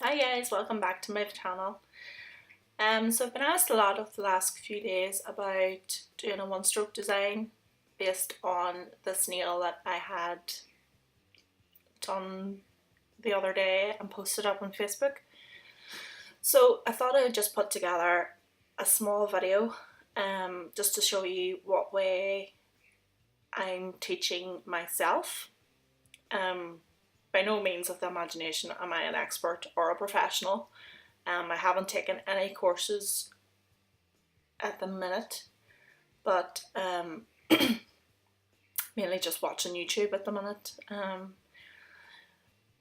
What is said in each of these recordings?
Hi guys, welcome back to my channel. So I've been asked a lot of the last few days about doing a one-stroke design based on this nail that I had done the other day and posted up on Facebook. So I thought I would just put together a small video just to show you what way I'm teaching myself. By no means of the imagination am I an expert or a professional. I haven't taken any courses at the minute, but mainly just watching YouTube at the minute.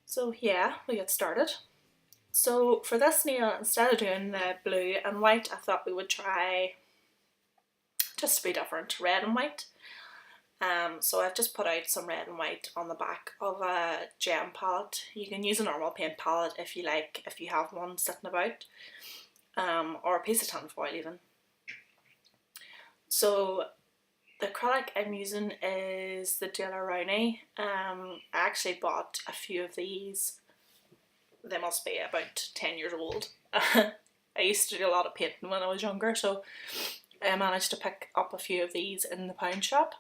So yeah, we get started. So for this nail, instead of doing the blue and white, I thought we would try just to be different, red and white. So I've just put out some red and white on the back of a gem palette. You can use a normal paint palette if you like, if you have one sitting about, or a piece of tin foil even. So the acrylic I'm using is the Daler Rowney. I actually bought a few of these. They must be about 10 years old. I used to do a lot of painting when I was younger, so I managed to pick up a few of these in the pound shop.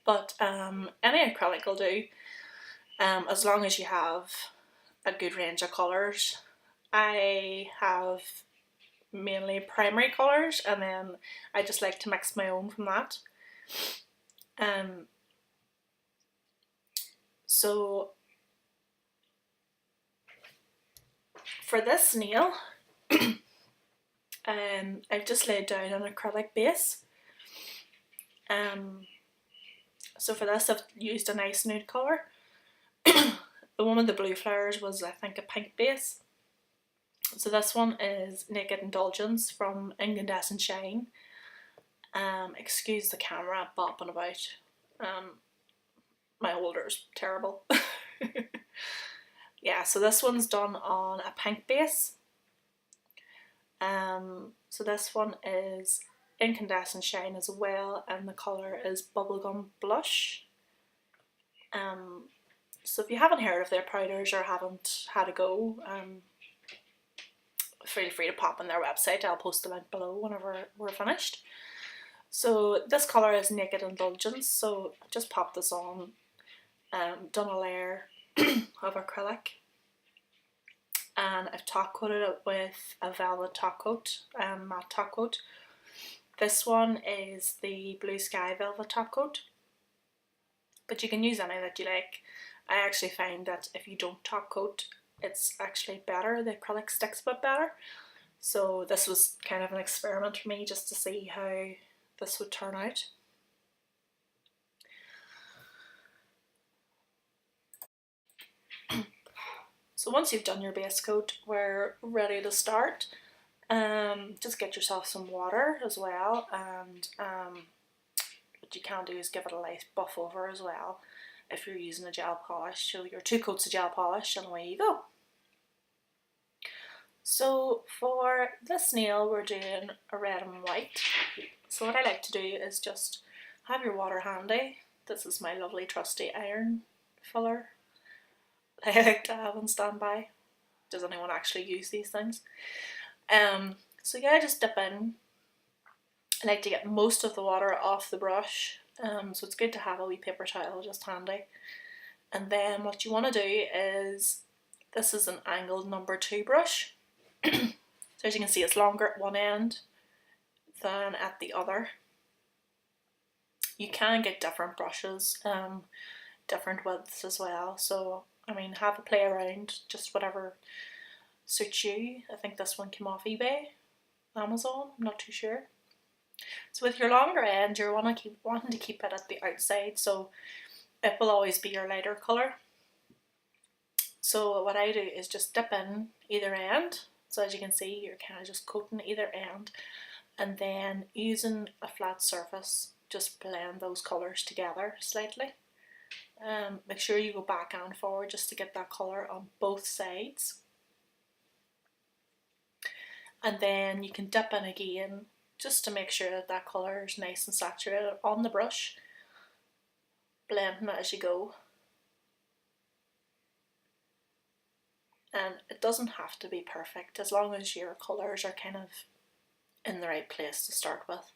But any acrylic will do, as long as you have a good range of colours. I have mainly primary colours, and then I just like to mix my own from that. So for this nail, I've just laid down an acrylic base. So for this I've used a nice nude colour. The one with the blue flowers was, I think, a pink base. So this one is Naked Indulgence from Incandescent Shine. Excuse the camera bopping about. My holder's terrible. Yeah, so this one's done on a pink base. So this one is Incandescent Shine as well, and the colour is Bubblegum Blush. So if you haven't heard of their powders or haven't had a go, feel free to pop on their website. I'll post the link below whenever we're finished. So this colour is Naked Indulgence, so I've just popped this on, done a layer of acrylic, and I've top coated it with a velvet top coat, matte top coat. This one is the Blue Sky Velvet top coat, but you can use any that you like. I actually find that if you don't top coat, it's actually better, the acrylic sticks a bit better. So this was kind of an experiment for me just to see how this would turn out. So once you've done your base coat, we're ready to start. Just get yourself some water as well, and what you can do is give it a light buff over as well if you're using a gel polish. So your 2 coats of gel polish and away you go. So for this nail we're doing a red and white. So what I like to do is just have your water handy. This is my lovely trusty iron filler I like to have on standby. Does anyone actually use these things? So yeah, just dip in. I like to get most of the water off the brush, so it's good to have a wee paper towel just handy. And then what you want to do is, this is an angled number 2 brush. So as you can see, it's longer at one end than at the other. You can get different brushes, different widths as well, so I mean, have a play around, just whatever suits you. I think this one came off eBay, Amazon, I'm not too sure. So with your longer end, you're wanting to keep it at the outside, so it will always be your lighter colour. So what I do is just dip in either end. So as you can see, you're kind of just coating either end, and then using a flat surface, just blend those colours together slightly. Make sure you go back and forward just to get that colour on both sides. And then you can dip in again just to make sure that that colour is nice and saturated on the brush, blending it as you go. and it doesn't have to be perfect as long as your colours are kind of in the right place to start with.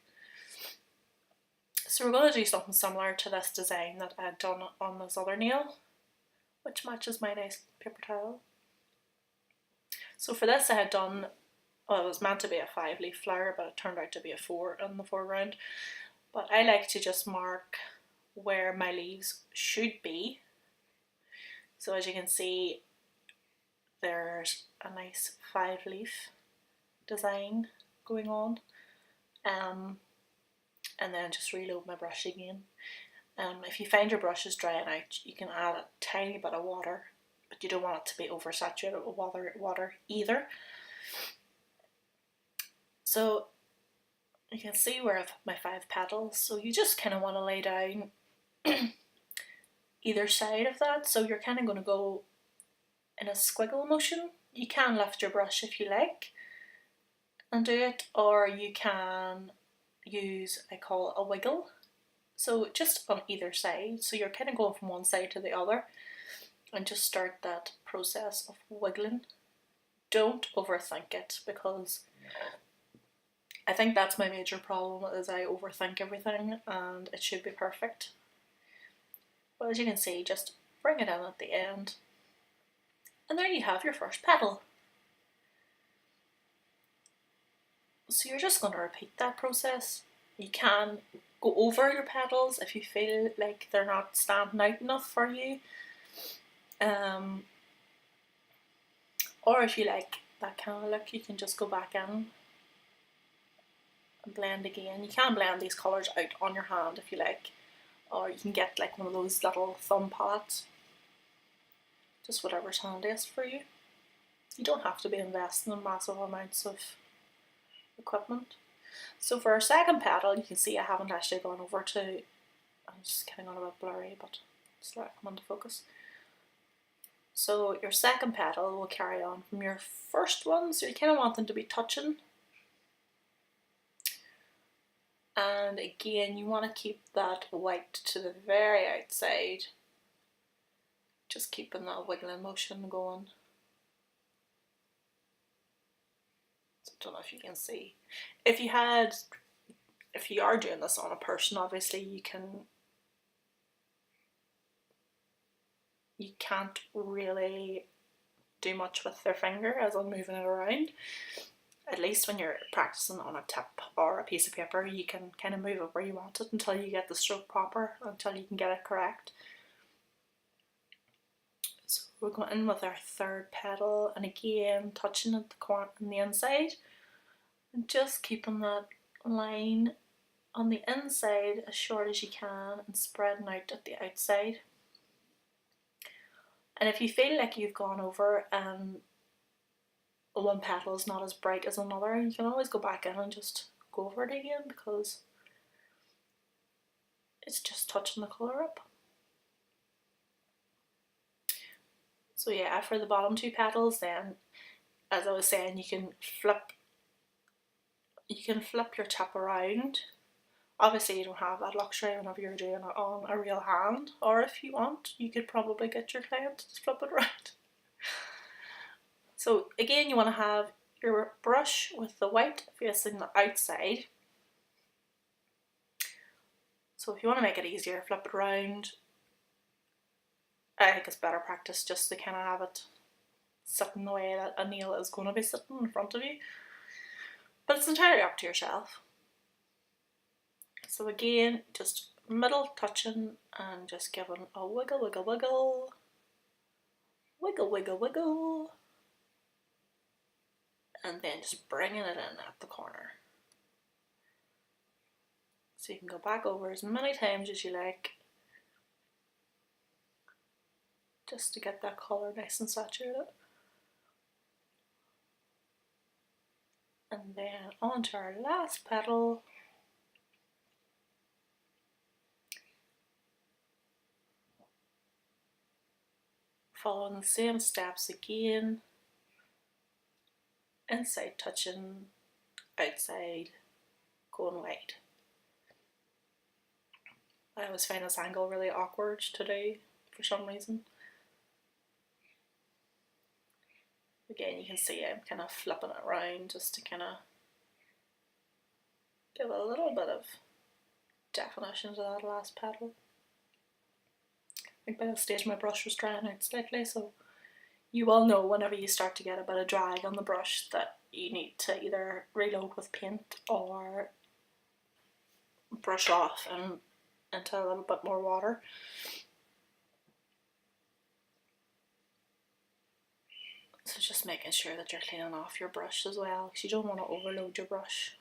So we're going to do something similar to this design that I had done on this other nail, which matches my nice paper towel. So for this I had done, well, it was meant to be a 5-leaf flower, but it turned out to be a 4 in the foreground. But I like to just mark where my leaves should be. So as you can see, there's a nice 5-leaf design going on. And then just reload my brush again. If you find your brush is drying out, you can add a tiny bit of water, but you don't want it to be oversaturated with water either. So you can see where I've my 5 petals, so you just kind of want to lay down either side of that, so you're kind of going to go in a squiggle motion. You can lift your brush if you like and do it, or you can use, I call it a wiggle, so just on either side, so you're kind of going from one side to the other, and just start that process of wiggling. Don't overthink it, because I think that's my major problem, is I overthink everything and it should be perfect. But as you can see, just bring it in at the end, and there you have your first petal. So you're just going to repeat that process. You can go over your petals if you feel like they're not standing out enough for you. Or if you like that kind of look, you can just go back in and blend again. You can blend these colours out on your hand if you like, or you can get like one of those little thumb palettes. Just whatever's handiest for you. You don't have to be investing in massive amounts of equipment. So for our second petal, you can see I haven't actually gone over to, I'm just getting on a bit blurry, but just let it come into focus. So your second petal will carry on from your first one, so you kind of want them to be touching. And again, you want to keep that white to the very outside, just keeping that wiggling motion going. I don't know if you can see. If you are doing this on a person, obviously you can't really do much with their finger as I'm moving it around. At least when you're practicing on a tip or a piece of paper, you can kind of move it where you want it until you get the stroke proper, until you can get it correct. So we're going in with our third petal, and again touching at the corner on the inside, and just keeping that line on the inside as short as you can and spreading out at the outside. And if you feel like you've gone over and one petal is not as bright as another, you can always go back in and just go over it again, because it's just touching the colour up. So yeah, for the bottom 2 petals, then, as I was saying, you can flip your tip around. Obviously you don't have that luxury whenever you're doing it on a real hand, or if you want, you could probably get your client to flip it around. So again, you want to have your brush with the white facing the outside. So if you want to make it easier, flip it around. I think it's better practice just to kind of have it sitting the way that a nail is going to be sitting in front of you. But it's entirely up to yourself. So again, just middle touching and just giving a wiggle, wiggle, wiggle. Wiggle, wiggle, wiggle. And then just bringing it in at the corner. So you can go back over as many times as you like, just to get that colour nice and saturated. And then on to our last petal. Following the same steps again. Inside touching, outside going wide. I always find this angle really awkward to do for some reason. Again, you can see I'm kind of flipping it around just to kind of give a little bit of definition to that last petal. I think by this stage my brush was drying out slightly, so you will know whenever you start to get a bit of drag on the brush that you need to either reload with paint or brush off and into a little bit more water. So just making sure that you're cleaning off your brush as well, because you don't want to overload your brush.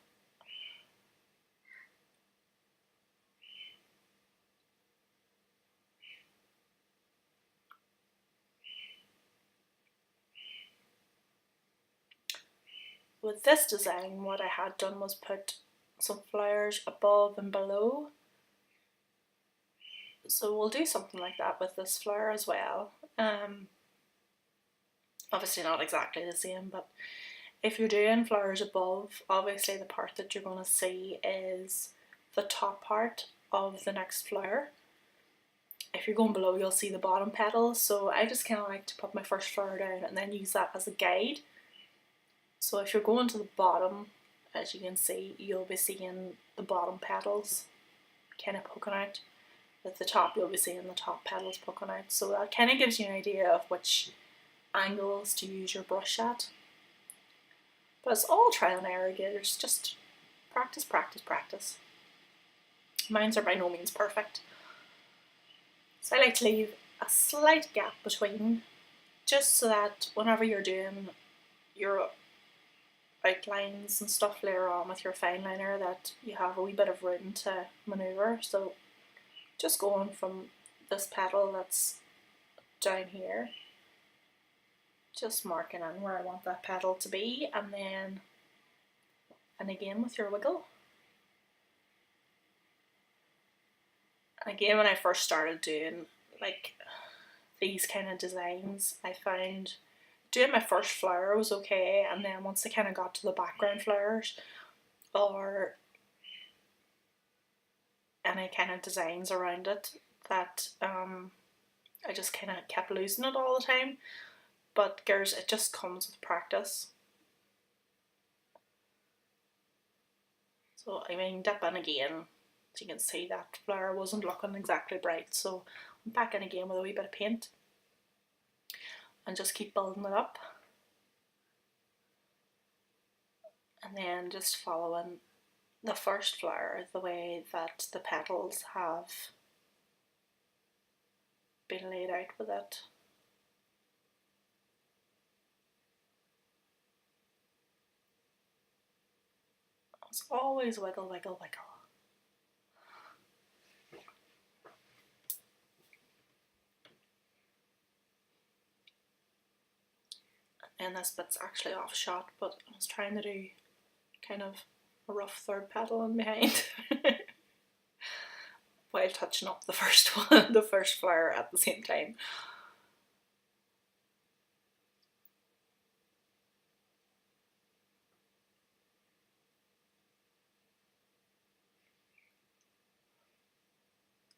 With this design, what I had done was put some flowers above and below. So we'll do something like that with this flower as well. Obviously not exactly the same, but if you're doing flowers above, obviously the part that you're going to see is the top part of the next flower. If you're going below, you'll see the bottom petals. So I just kind of like to put my first flower down and then use that as a guide. So if you're going to the bottom, as you can see, you'll be seeing the bottom petals kind of poking out. At the top, you'll be seeing the top petals poking out. So that kind of gives you an idea of which angles to use your brush at. But it's all trial and error again. It's just practice, practice, practice. Mines are by no means perfect. So I like to leave a slight gap between, just so that whenever you're doing your outlines and stuff later on with your fine liner, that you have a wee bit of room to manoeuvre. So just going from this petal that's down here, just marking in where I want that petal to be, and then, and again with your wiggle. And again, when I first started doing like these kind of designs, I found doing my first flower was okay, and then once I kind of got to the background flowers or any kind of designs around it, that I just kind of kept losing it all the time. But girls, it just comes with practice. So I mean, dip in again. As you can see, that flower wasn't looking exactly bright, so I'm back in again with a wee bit of paint and just keep building it up. And then just following the first flower the way that the petals have been laid out with it. It's always wiggle, wiggle, wiggle. And this bit's actually off shot, but I was trying to do kind of a rough third petal in behind while touching up the first one, the first flower at the same time.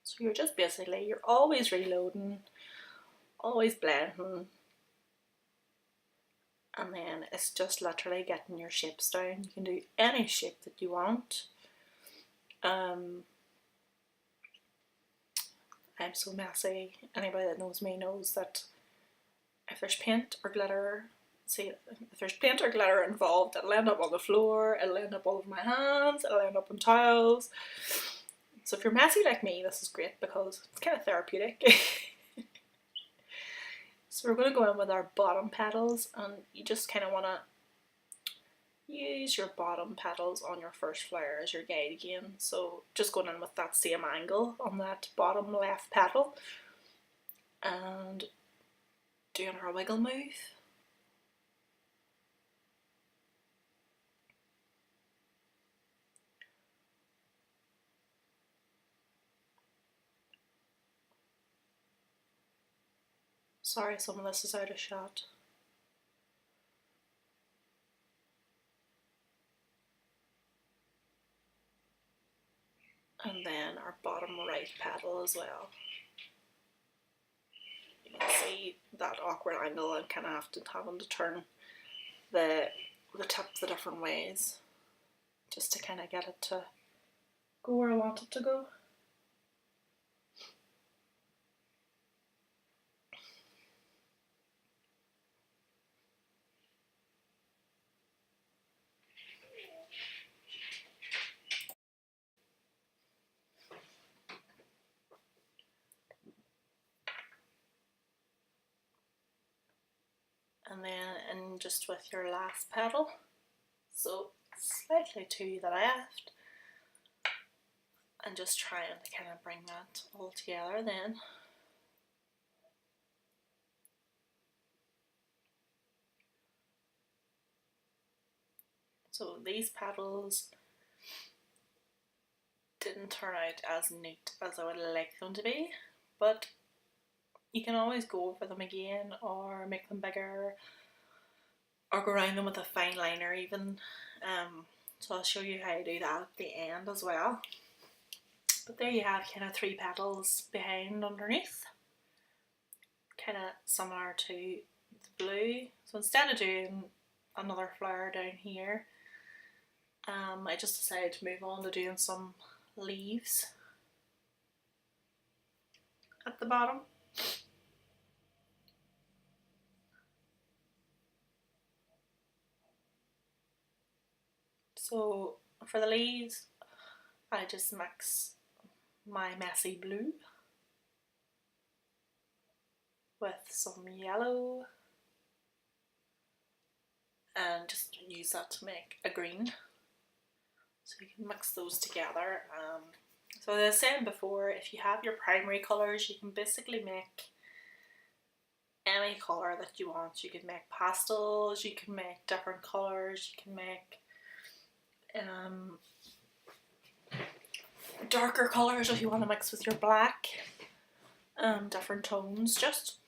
So you're just basically, you're always reloading, always blending, and then it's just literally getting your shapes down. You can do any shape that you want. I'm so messy. Anybody that knows me knows that if there's paint or glitter, if there's paint or glitter involved, it'll end up on the floor, it'll end up all over my hands, it'll end up on towels. So if you're messy like me, this is great because it's kind of therapeutic. So we're going to go in with our bottom petals, and you just kind of want to use your bottom petals on your first flower as your guide again. So just going in with that same angle on that bottom left petal and doing our wiggle move. Sorry, some of this is out of shot. And then our bottom right petal as well. You can see that awkward angle and kind of having to turn the tip the different ways, just to kind of get it to go where I want it to go. And then in just with your last petal, so slightly to the left, and just trying to kind of bring that all together then. So these petals didn't turn out as neat as I would like them to be, but you can always go over them again or make them bigger or go around them with a fine liner even. So I'll show you how to do that at the end as well. But there you have kind of 3 petals behind underneath, kind of similar to the blue. So instead of doing another flower down here, I just decided to move on to doing some leaves at the bottom. So for the leaves, I just mix my messy blue with some yellow and just use that to make a green. So you can mix those together. So as I was saying before, if you have your primary colours, you can basically make any colour that you want. You can make pastels, you can make different colours, you can make darker colours if you want to mix with your black, different tones just.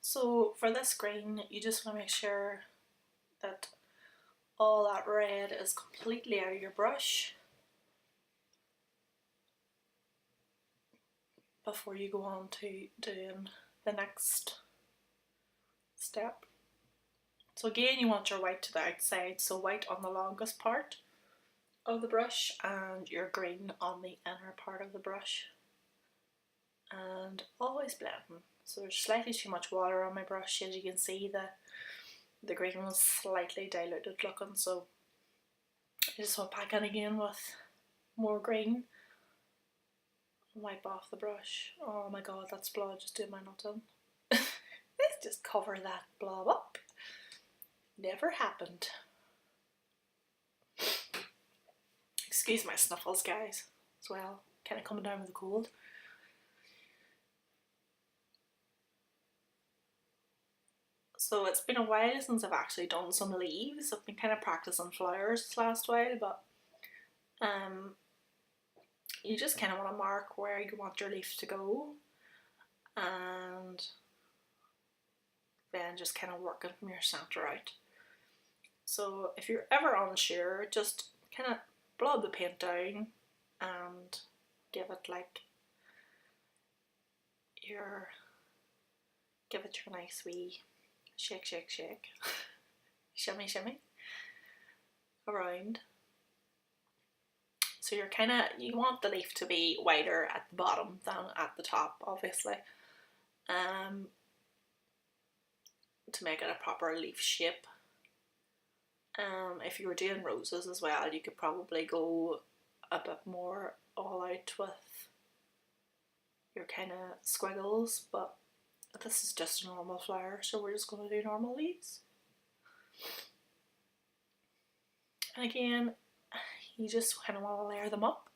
So for this green, you just want to make sure that all that red is completely out of your brush before you go on to doing the next step. So again, you want your white to the outside, so white on the longest part of the brush and your green on the inner part of the brush, and always blending. So there's slightly too much water on my brush. As you can see, the green was slightly diluted looking, so I just went back in again with more green. Wipe off the brush. Oh my god, that's blood just doing my nut in. Let's just cover that blob up. Never happened. Excuse my snuffles, guys, as well. Kind of coming down with the cold. So it's been a while since I've actually done some leaves. I've been kind of practicing flowers this last while, but you just kind of want to mark where you want your leaf to go, and then just kind of work it from your centre out. So if you're ever unsure, just kind of blob the paint down and give it your nice wee shake, shake, shake, shimmy, shimmy around. So you want the leaf to be wider at the bottom than at the top, obviously, to make it a proper leaf shape. If you were doing roses as well, you could probably go a bit more all out with your kind of squiggles, but this is just a normal flower, so we're just going to do normal leaves. And again, you just kind of want to layer them up.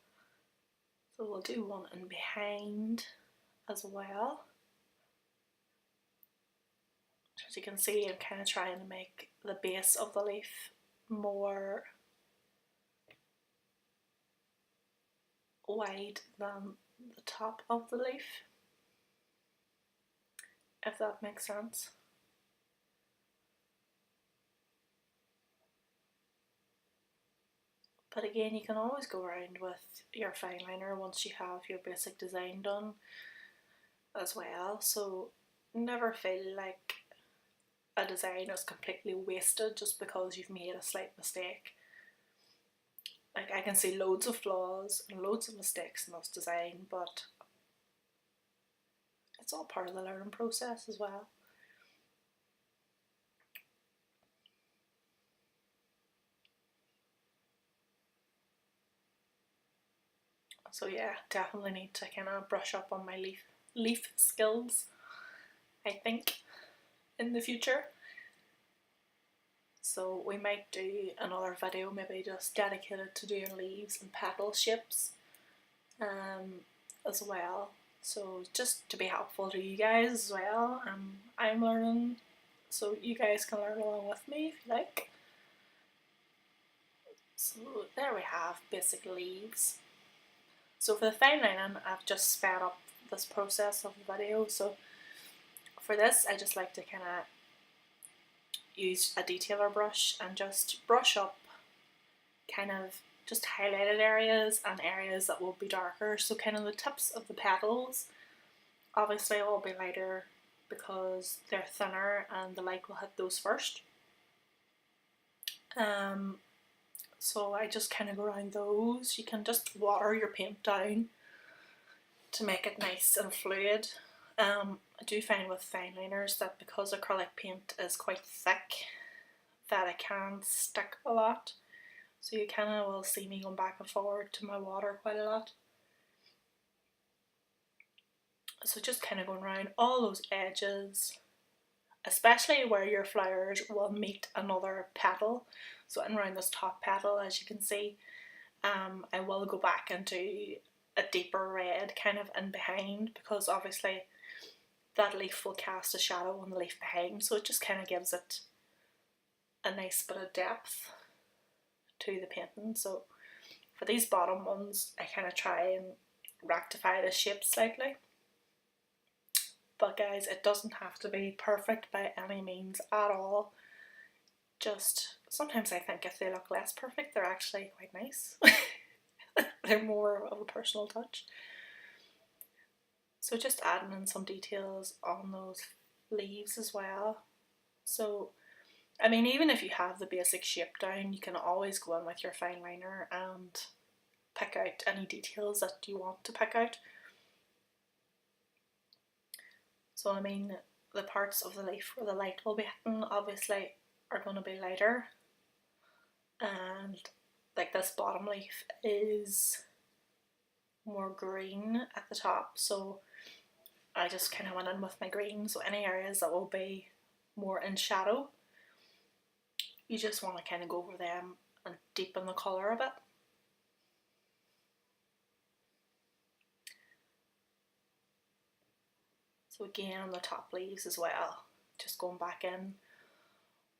So we'll do one in behind as well. As you can see, I'm kind of trying to make the base of the leaf more wide than the top of the leaf, if that makes sense. But again, you can always go around with your fine liner once you have your basic design done as well, so never feel like a design is completely wasted just because you've made a slight mistake. Like, I can see loads of flaws and loads of mistakes in this design, but it's all part of the learning process as well. So yeah, definitely need to kind of brush up on my leaf skills, I think, in the future. So we might do another video maybe just dedicated to doing leaves and petal shapes as well. So just to be helpful to you guys as well. I'm learning, so you guys can learn along with me if you like. So there we have basic leaves. So for the fine lining, I've just sped up this process of the video. So for this, I just like to kind of use a detailer brush and just brush up kind of just highlighted areas and areas that will be darker. So kind of the tips of the petals obviously will be lighter because they're thinner and the light will hit those first. So I just kind of go around those. You can just water your paint down to make it nice and fluid. I do find with fine liners that because acrylic paint is quite thick that it can stick a lot. So you kind of will see me going back and forward to my water quite a lot. So just kind of going around all those edges, especially where your flowers will meet another petal. So in around this top petal, as you can see, I will go back and do a deeper red kind of in behind, because obviously that leaf will cast a shadow on the leaf behind, so it just kind of gives it a nice bit of depth to the painting. So for these bottom ones, I kind of try and rectify the shape slightly. But guys, it doesn't have to be perfect by any means at all. Just sometimes I think if they look less perfect, they're actually quite nice. They're more of a personal touch. So just adding in some details on those leaves as well. So I mean, even if you have the basic shape down, you can always go in with your fine liner and pick out any details that you want to pick out. So I mean, the parts of the leaf where the light will be hitting obviously are going to be lighter, and like this bottom leaf is more green at the top, so I just kind of went in with my green. So any areas that will be more in shadow, you just want to kind of go over them and deepen the colour a bit. So again on the top leaves as well, just going back in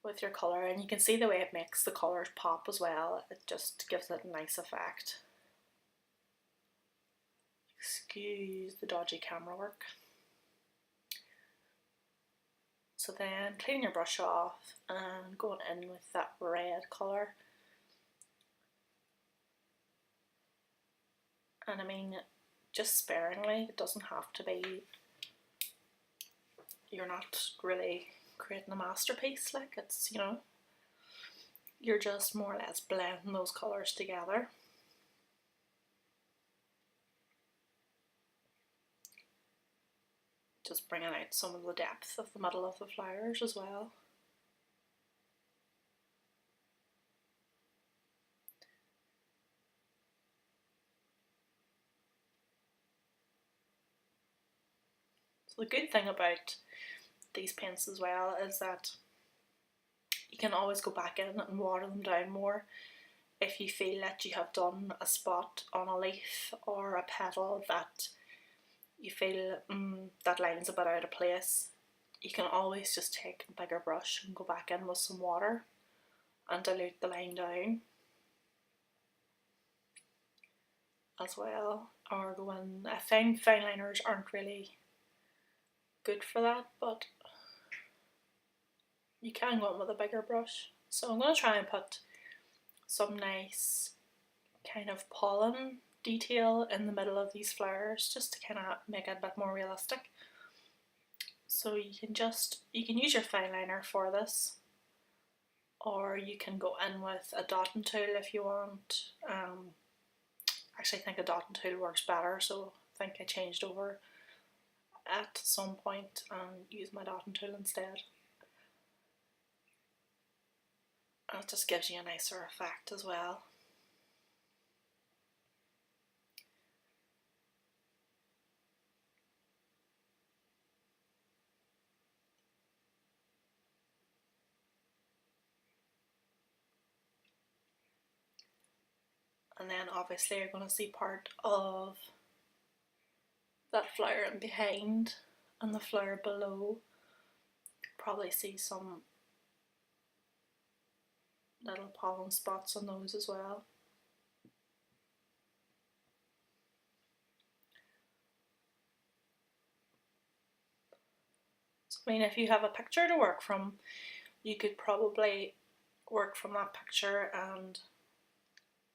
with your colour, and you can see the way it makes the colours pop as well. It just gives it a nice effect. Excuse the dodgy camera work. So then clean your brush off and going in with that red colour. And I mean, just sparingly, it doesn't have to be, you're not really creating a masterpiece, like it's, you know, you're just more or less blending those colours together. Just bringing out some of the depth of the middle of the flowers as well. So the good thing about these paints as well is that you can always go back in and water them down more if you feel that you have done a spot on a leaf or a petal that you feel that line's a bit out of place. You can always just take a bigger brush and go back in with some water and dilute the line down as well, or go in. I find fine liners aren't really good for that, but you can go in with a bigger brush. So I'm going to try and put some nice kind of pollen detail in the middle of these flowers just to kind of make it a bit more realistic. So you can use your fine liner for this, or you can go in with a dotting tool if you want. Actually, I think a dotting tool works better, so I think I changed over at some point and used my dotting tool instead. And it just gives you a nicer effect as well. And then obviously you're going to see part of that flower in behind and the flower below. Probably see some little pollen spots on those as well. So, I mean, if you have a picture to work from, you could probably work from that picture and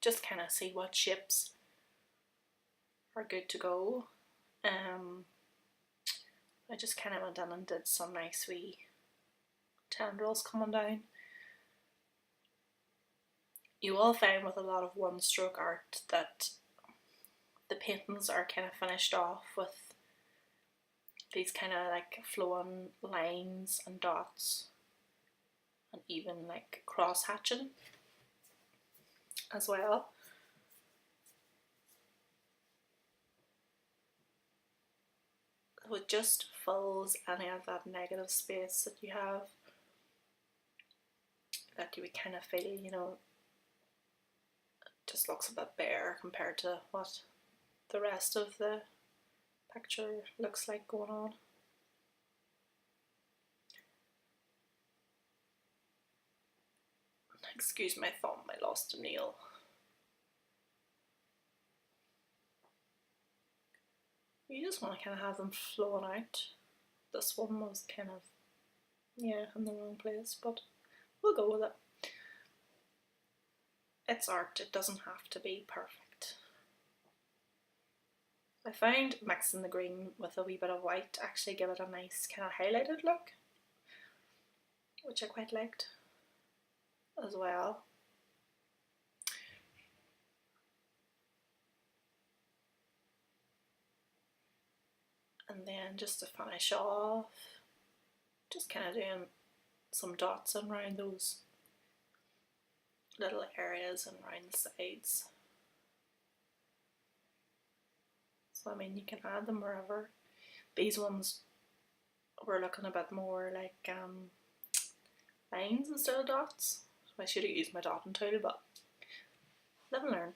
just kind of see what shapes are good to go. I just kind of went in and did some nice wee tendrils coming down. You will find with a lot of one stroke art that the paintings are kind of finished off with these kind of like flowing lines and dots, and even like cross hatching as well. So it just fills any of that negative space that you have, that you would kind of feel, you know, it just looks a bit bare compared to what the rest of the picture looks like going on. Excuse my thumb, I lost a nail. You just want to kind of have them flowing out. This one was kind of, yeah, in the wrong place, but we'll go with it. It's art, it doesn't have to be perfect. I found mixing the green with a wee bit of white actually give it a nice kind of highlighted look, which I quite liked as well. And then just to finish off, just kind of doing some dots around those little areas and around the sides. So I mean, you can add them wherever. These ones were looking a bit more like lines instead of dots. So I should have used my dotting tool, but live and learn.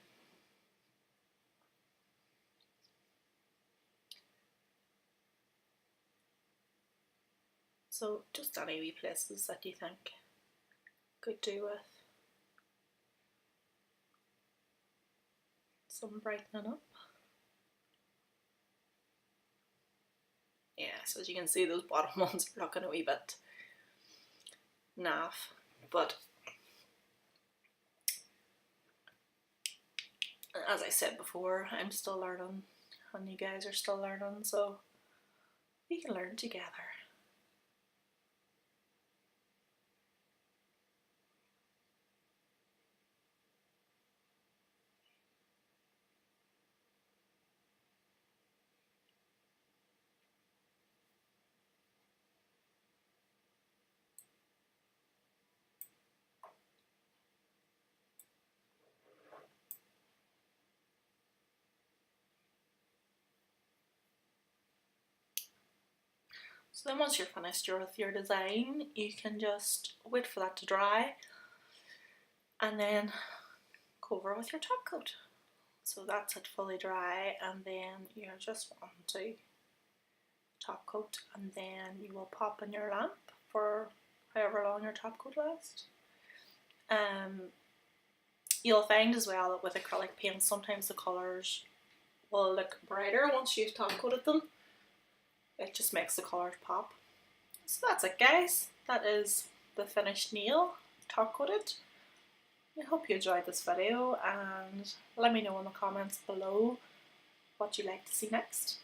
So just any wee places that you think could do with some brightening up. Yeah, so as you can see, those bottom ones are looking a wee bit naff, but as I said before, I'm still learning and you guys are still learning, so we can learn together. So then once you're finished with your design, you can just wait for that to dry and then go over with your top coat. So that's it fully dry, and then you're just wanting to top coat, and then you will pop in your lamp for however long your top coat lasts. You'll find as well that with acrylic paints sometimes the colours will look brighter once you've top coated them. It just makes the colours pop. So that's it, guys. That is the finished nail, top coated. I hope you enjoyed this video, and let me know in the comments below what you'd like to see next.